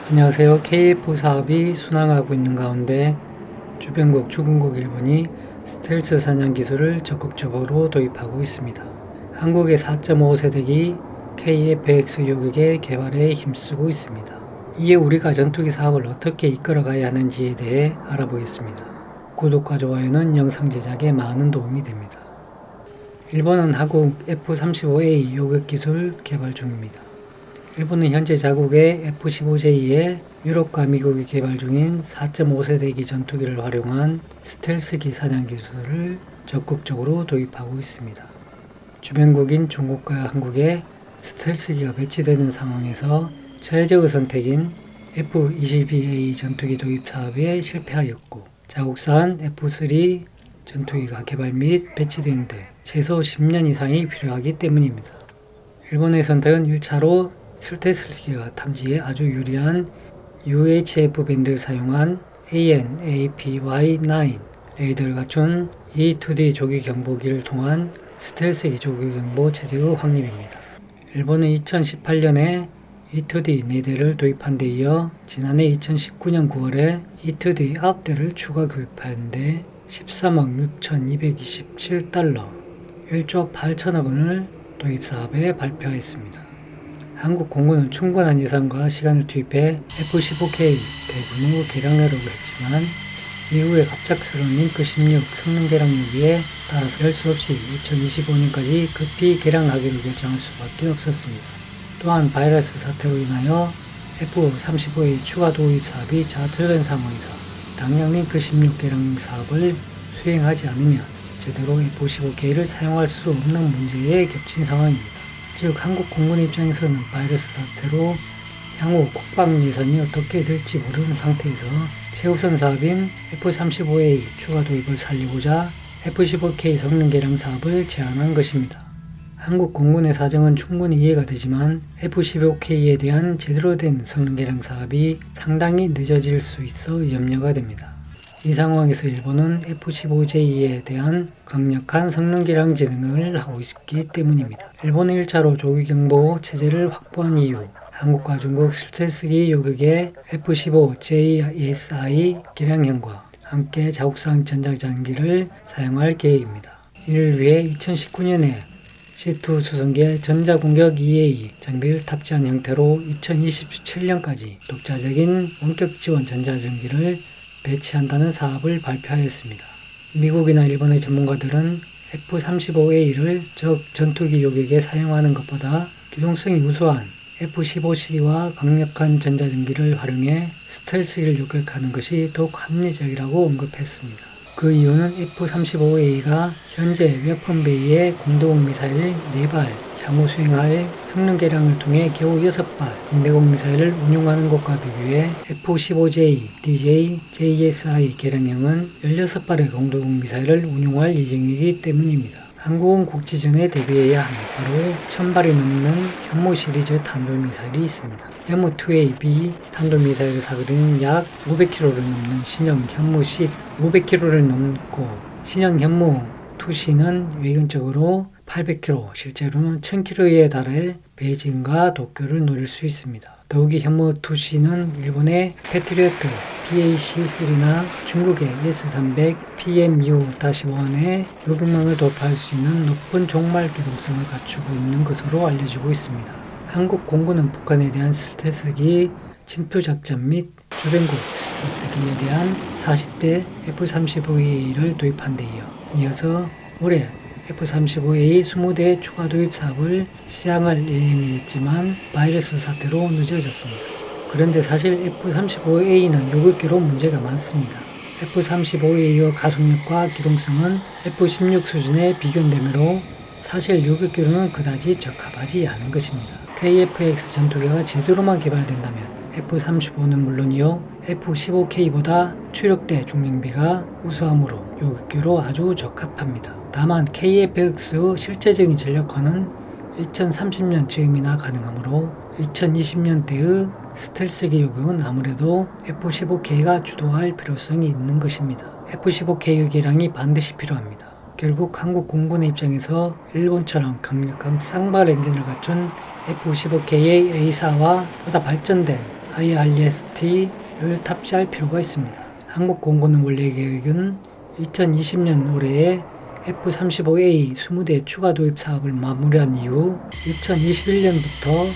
안녕하세요. KF 사업이 순항하고 있는 가운데 주변국 중국, 일본이 스텔스 사냥 기술을 적극적으로 도입하고 있습니다. 한국의 4.5세대기 KF-X 요격의 개발에 힘쓰고 있습니다. 이에 우리가 전투기 사업을 어떻게 이끌어가야 하는지에 대해 알아보겠습니다. 구독과 좋아요는 영상 제작에 많은 도움이 됩니다. 일본은 한국 F-35A 요격 기술 개발 중입니다. 일본은 현재 자국의 F-15J에 유럽과 미국이 개발 중인 4.5세대기 전투기를 활용한 스텔스기 사냥 기술을 적극적으로 도입하고 있습니다. 주변국인 중국과 한국에 스텔스기가 배치되는 상황에서 최적의 선택인 F-22A 전투기 도입 사업에 실패하였고, 자국산 F-3 전투기가 개발 및 배치되는데 최소 10년 이상이 필요하기 때문입니다. 일본의 선택은 1차로 스텔스기가 탐지에 아주 유리한 UHF 밴드를 사용한 AN/APY-9 레이더를 갖춘 E-2D 조기 경보기를 통한 스텔스기 조기 경보 체제의 확립입니다. 일본은 2018년에 E-2D 4대를 도입한 데 이어 지난해 2019년 9월에 E-2D 9대를 추가 구입한 데 13억 6,227달러 1조 8천억 원을 도입 사업에 발표했습니다. 한국 공군은 충분한 예산과 시간을 투입해 F-15K 대규모 개량하려고 했지만 미국의 갑작스러운 링크 16 성능 개량 요구에 따라서 할 수 없이 2025년까지 급히 개량하기로 결정할 수밖에 없었습니다. 또한 바이러스 사태로 인하여 F-35의 추가 도입 사업이 좌절된 상황에서 당장 링크 16 개량 사업을 수행하지 않으면 제대로 F-15K를 사용할 수 없는 문제에 겹친 상황입니다. 즉 한국 공군 입장에서는 바이러스 사태로 향후 국방 예산이 어떻게 될지 모르는 상태에서 최우선 사업인 F-35A 추가 도입을 살리고자 F-15K 성능 개량 사업을 제안한 것입니다. 한국 공군의 사정은 충분히 이해가 되지만 F-15K에 대한 제대로 된 성능 개량 사업이 상당히 늦어질 수 있어 염려가 됩니다. 이 상황에서 일본은 F-15J에 대한 강력한 성능 개량 진행을 하고 있기 때문입니다. 일본은 1차로 조기경보 체제를 확보한 이후 한국과 중국 스텔스기 요격의 F-15JSI 개량형과 함께 자국산 전자장비를 사용할 계획입니다. 이를 위해 2019년에 C2 수송기에 전자공격 EA 장비를 탑재한 형태로 2027년까지 독자적인 원격 지원 전자장비를 배치한다는 사업을 발표하였습니다. 미국이나 일본의 전문가들은 F-35A를 적 전투기 요격에 사용하는 것보다 기동성이 우수한 F-15C와 강력한 전자전기를 활용해 스텔스기를 요격하는 것이 더욱 합리적이라고 언급했습니다. 그 이유는 F-35A가 현재 웨펀베이의 공대공 미사일 4발 향후 수행할 성능 개량을 통해 겨우 6발 공대공 미사일을 운용하는 것과 비교해 F-15J, DJ, JSI 개량형은 16발의 공대공 미사일을 운용할 예정이기 때문입니다. 한국은 국지전에 대비해야 하는 바로 1000발이 넘는 현무 시리즈 탄도미사일이 있습니다. 현무2AB 탄도미사일의 사거리는 약 500km를 넘는 신형 현무-C 500km를 넘고 신형 현무2C는 외견적으로 800km, 실제로는 1000km에 달해 베이징과 도쿄를 노릴 수 있습니다. 더욱이 현무2C는 일본의 패트리어트 PAC-3나 중국의 S-300 PMU-1의 요격망을 돌파할 수 있는 높은 종말 기동성을 갖추고 있는 것으로 알려지고 있습니다. 한국 공군은 북한에 대한 스텔스기 침투작전 및 주변국 스텔스기에 대한 40대 F-35A를 도입한 데 이어서 올해 F-35A 20대 추가 도입 사업을 시행할 예정이었지만 바이러스 사태로 늦어졌습니다. 그런데 사실 F-35A는 요격기로 문제가 많습니다. F-35A의 가속력과 기동성은 F-16 수준에 비견되므로 사실 요격기로는 그다지 적합하지 않은 것입니다. KF-X 전투기가 제대로만 개발된다면 F-35는 물론이요 F-15K보다 추력대 중량비가 우수하므로 요격기로 아주 적합합니다. 다만 KF-X의 실제적인 전력화는 2030년 즈음이나 가능하므로 2020년대의 스텔스기 요격은 아무래도 F-15K가 주도할 필요성이 있는 것입니다. F-15K의 개량이 반드시 필요합니다. 결국 한국 공군의 입장에서 일본처럼 강력한 쌍발 엔진을 갖춘 F-15K의 A사와 보다 발전된 IRST를 탑재할 필요가 있습니다. 한국공군은 원래 계획은 2020년 올해에 F-35A 20대 추가 도입 사업을 마무리한 이후 2021년부터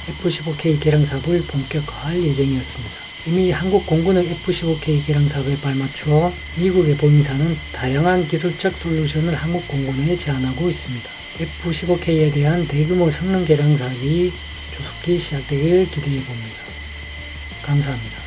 F-15K 개량 사업을 본격화할 예정이었습니다. 이미 한국공군의 F-15K 개량 사업에 발맞추어 미국의 보잉사는 다양한 기술적 솔루션을 한국공군에 제안하고 있습니다. F-15K에 대한 대규모 성능 개량 사업이 조속히 시작되길 기대해 봅니다. 감사합니다.